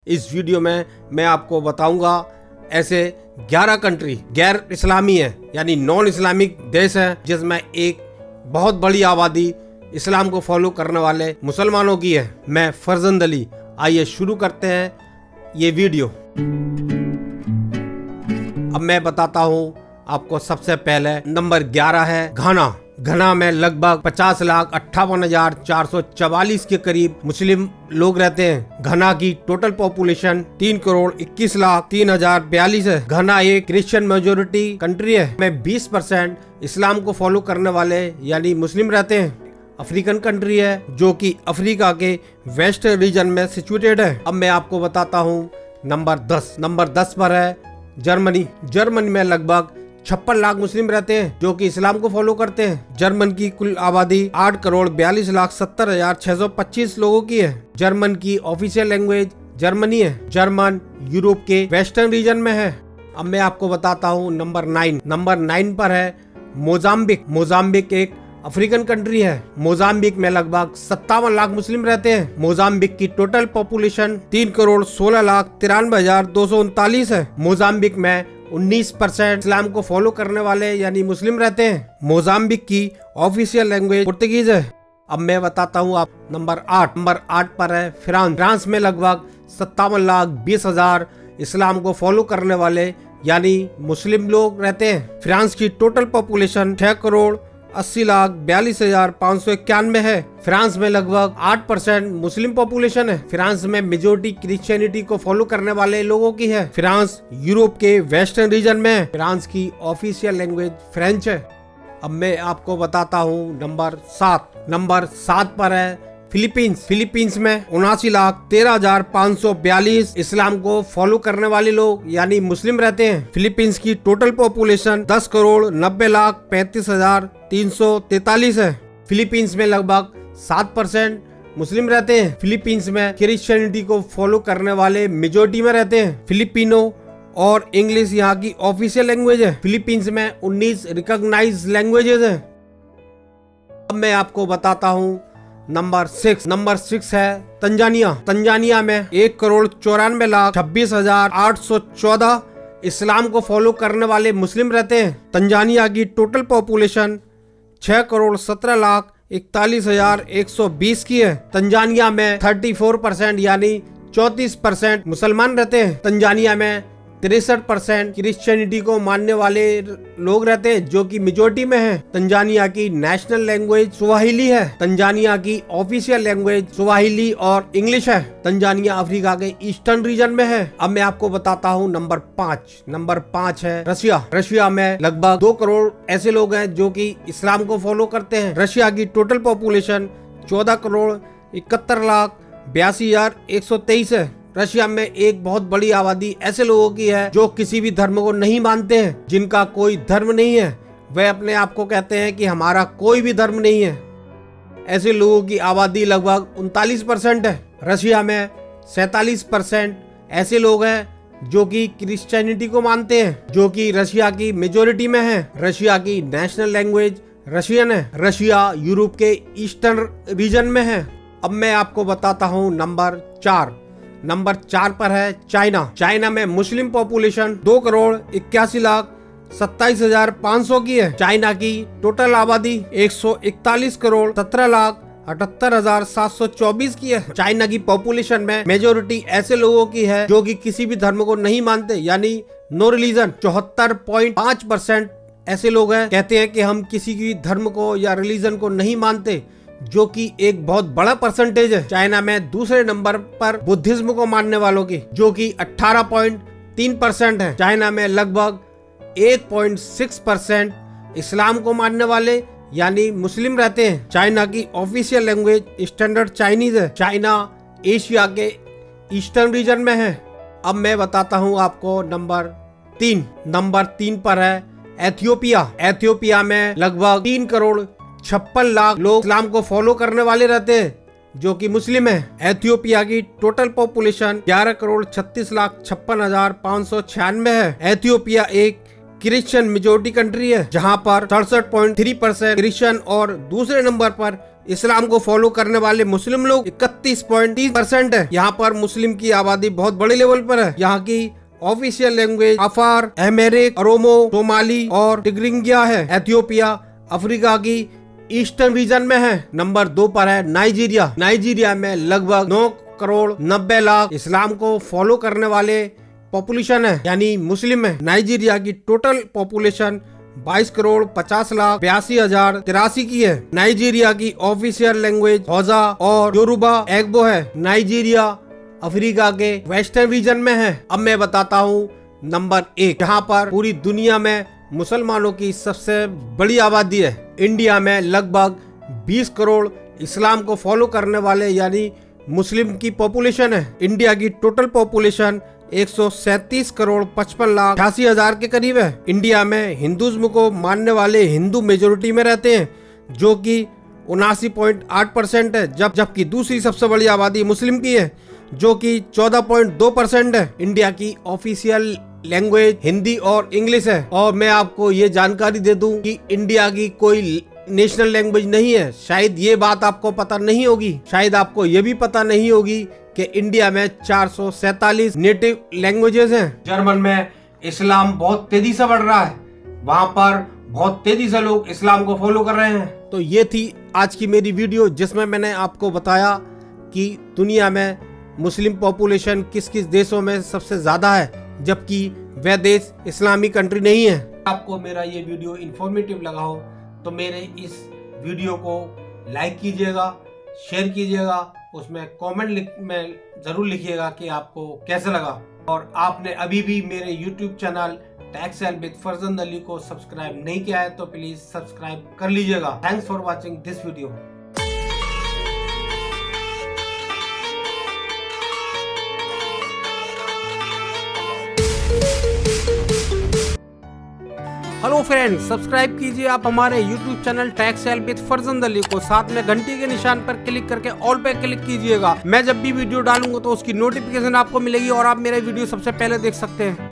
इस वीडियो में मैं आपको बताऊंगा ऐसे 11 कंट्री गैर इस्लामी है यानी नॉन इस्लामिक देश है जिसमें एक बहुत बड़ी आबादी इस्लाम को फॉलो करने वाले मुसलमानों की है। मैं फरजंद अली, आइए शुरू करते हैं ये वीडियो। अब मैं बताता हूँ आपको। सबसे पहले नंबर 11 है घाना। घाना में लगभग 50,58,444 के करीब मुस्लिम लोग रहते हैं। घाना की टोटल पॉपुलेशन 3,21,03,042 है। घाना एक क्रिश्चियन मेजोरिटी कंट्री है। में 20% इस्लाम को फॉलो करने वाले यानी मुस्लिम रहते हैं। अफ्रीकन कंट्री है जो कि अफ्रीका के वेस्ट रीजन में सिचुएटेड है। अब मैं आपको बताता हूँ नंबर 10 पर है जर्मनी। जर्मनी में लगभग 56 लाख मुस्लिम रहते हैं जो कि इस्लाम को फॉलो करते हैं। जर्मन की कुल आबादी 8,42,70,625 लोगों की है। जर्मन की ऑफिशियल लैंग्वेज जर्मनी है। जर्मन यूरोप के वेस्टर्न रीजन में है। अब मैं आपको बताता हूँ नंबर 9 पर है मोजाम्बिक। मोजाम्बिक एक अफ्रीकन कंट्री है। मोजाम्बिक में लगभग 57 लाख मुस्लिम रहते हैं। मोजाम्बिक की टोटल पॉपुलेशन 3,16,93,239 है। मोजाम्बिक में 19% इस्लाम को फॉलो करने वाले यानी मुस्लिम रहते हैं। मोजाम्बिक की ऑफिशियल लैंग्वेज पुर्तगीज है। अब मैं बताता हूँ आप नंबर 8 पर है फ्रांस। फ्रांस में लगभग 57,20,000 इस्लाम को फॉलो करने वाले यानी मुस्लिम लोग रहते हैं। फ्रांस की टोटल पॉपुलेशन 6,80,42,591 है। फ्रांस में लगभग 8% मुस्लिम पॉपुलेशन है। फ्रांस में मेजोरिटी क्रिश्चियनिटी को फॉलो करने वाले लोगों की है। फ्रांस यूरोप के वेस्टर्न रीजन में है। फ्रांस की ऑफिशियल लैंग्वेज फ्रेंच है। अब मैं आपको बताता हूँ नंबर 7 पर है फिलीपींस। फिलीपींस में 79,13,542 इस्लाम को फॉलो करने वाले लोग यानी मुस्लिम रहते हैं। फिलीपींस की टोटल पॉपुलेशन 10,90,35,343 है। फिलीपींस में लगभग 7% मुस्लिम रहते हैं। फिलीपींस में क्रिश्चियनिटी को फॉलो करने वाले मेजोरिटी में रहते हैं। फिलिपिनो और इंग्लिश यहाँ की ऑफिशियल लैंग्वेज है। फिलीपींस में 19 रिकॉग्नाइज्ड लैंग्वेजेस हैं। अब मैं आपको बताता हूँ नंबर 6 है तंजानिया। तंजानिया में 1,94,26,814 इस्लाम को फॉलो करने वाले मुस्लिम रहते हैं। तंजानिया की टोटल पॉपुलेशन 6,17,41,120 की है। तंजानिया में 34% यानी 34% मुसलमान रहते हैं। तंजानिया में 63% क्रिश्चियनिटी को मानने वाले लोग रहते हैं जो कि मेजोरिटी में है। तंजानिया की नेशनल लैंग्वेज स्वाहिली है। तंजानिया की ऑफिशियल लैंग्वेज स्वाहिली और इंग्लिश है। तंजानिया अफ्रीका के ईस्टर्न रीजन में है। अब मैं आपको बताता हूँ नंबर 5 है रशिया। रशिया में लगभग 2 करोड़ ऐसे लोग हैं जो कि इस्लाम को फॉलो करते हैं। रशिया की टोटल पॉपुलेशन 14,71,82,123 है। रशिया में एक बहुत बड़ी आबादी ऐसे लोगों की है जो किसी भी धर्म को नहीं मानते हैं, जिनका कोई धर्म नहीं है। वे अपने आप को कहते हैं कि हमारा कोई भी धर्म नहीं है। ऐसे लोगों की आबादी लगभग 39% है। रशिया में 47% ऐसे लोग हैं जो कि क्रिश्चियनिटी को मानते हैं, जो कि रशिया की मेजोरिटी में है। रशिया की नेशनल लैंग्वेज रशियन है। रशिया यूरोप के ईस्टर्न रीजन में है। अब मैं आपको बताता हूँ नंबर 4 पर है चाइना। चाइना में मुस्लिम पॉपुलेशन 2,81,27,500 की है। चाइना की टोटल आबादी 141,17,78,724 की है। चाइना की पॉपुलेशन में मेजोरिटी ऐसे लोगों की है जो कि किसी भी धर्म को नहीं मानते यानी नो रिलीजन। 74.5% ऐसे लोग हैं कहते हैं कि हम किसी भी धर्म को या रिलीजन को नहीं मानते, जो कि एक बहुत बड़ा परसेंटेज है। चाइना में दूसरे नंबर पर बुद्धिज्म को मानने वालों की जो कि 18.3% है। चाइना में लगभग 8.6% इस्लाम को मानने वाले यानी मुस्लिम रहते हैं। चाइना की ऑफिशियल लैंग्वेज स्टैंडर्ड चाइनीज है। चाइना एशिया के ईस्टर्न रीजन में है। अब मैं बताता हूँ आपको नंबर 3 पर है एथियोपिया। एथियोपिया में लगभग 3,56,00,000 लोग इस्लाम को फॉलो करने वाले रहते हैं जो कि मुस्लिम है। एथियोपिया की टोटल पॉपुलेशन 11,36,56,596 है। एथियोपिया एक क्रिश्चियन मेजोरिटी कंट्री है जहां पर 67.3% क्रिश्चियन और दूसरे नंबर पर इस्लाम को फॉलो करने वाले मुस्लिम लोग 31.30% है। यहाँ पर मुस्लिम की आबादी बहुत बड़े लेवल पर है। यहाँ की ऑफिशियल लैंग्वेज अफार, अमेरिक, अरोमो, सोमाली और टिग्रिंगिया है। एथियोपिया अफ्रीका की ईस्टर्न रीजन में है। नंबर 2 पर है नाइजीरिया। नाइजीरिया में लगभग 9 करोड़ 90 लाख इस्लाम को फॉलो करने वाले पॉपुलेशन है, यानी मुस्लिम है। नाइजीरिया की टोटल पॉपुलेशन 22 करोड़ 50 लाख 82,083 की है। नाइजीरिया की ऑफिशियल लैंग्वेज हौजा और योरुबा एग्बो है। नाइजीरिया अफ्रीका के वेस्टर्न रीजन में है। अब मैं बताता हूँ नंबर 1, जहाँ पर पूरी दुनिया में मुसलमानों की सबसे बड़ी आबादी है। इंडिया में लगभग 20 करोड़ इस्लाम को फॉलो करने वाले यानी मुस्लिम की पॉपुलेशन है। इंडिया की टोटल पॉपुलेशन 137 करोड़ 55 लाख 88,000 के करीब है। इंडिया में हिंदुज्म को मानने वाले हिंदू मेजोरिटी में रहते हैं, जो कि 79.8% है, जबकि दूसरी सबसे बड़ी आबादी मुस्लिम की है, जो कि 14.2% है। इंडिया की ऑफिशियल लैंग्वेज हिंदी और इंग्लिश है। और मैं आपको ये जानकारी दे दूं कि इंडिया की कोई नेशनल लैंग्वेज नहीं है। शायद ये बात आपको पता नहीं होगी। शायद आपको ये भी पता नहीं होगी कि इंडिया में 447 नेटिव लैंग्वेजेस हैं। जर्मन में इस्लाम बहुत तेजी से बढ़ रहा है। वहाँ पर बहुत तेजी से लोग इस्लाम को फॉलो कर रहे हैं। तो ये थी आज की मेरी वीडियो, जिसमें मैंने आपको बताया कि दुनिया में मुस्लिम पॉपुलेशन किस किस देशों में सबसे ज्यादा है, जबकि वह देश इस्लामी कंट्री नहीं है। आपको मेरा ये वीडियो इंफॉर्मेटिव लगा हो तो मेरे इस वीडियो को लाइक कीजिएगा, शेयर कीजिएगा, उसमें कमेंट में जरूर लिखिएगा कि आपको कैसा लगा। और आपने अभी भी मेरे YouTube चैनल टैक्सएल विद फरजंद अली को सब्सक्राइब नहीं किया है तो प्लीज सब्सक्राइब कर लीजिएगा। Thanks for watching this video. Hello friends, subscribe कीजिए आप हमारे YouTube चैनल टैक्सएल विद फरजंद अली को। साथ में घंटी के निशान पर क्लिक करके ऑल पे क्लिक कीजिएगा। मैं जब भी वीडियो डालूंगा तो उसकी नोटिफिकेशन आपको मिलेगी और आप मेरे वीडियो सबसे पहले देख सकते हैं।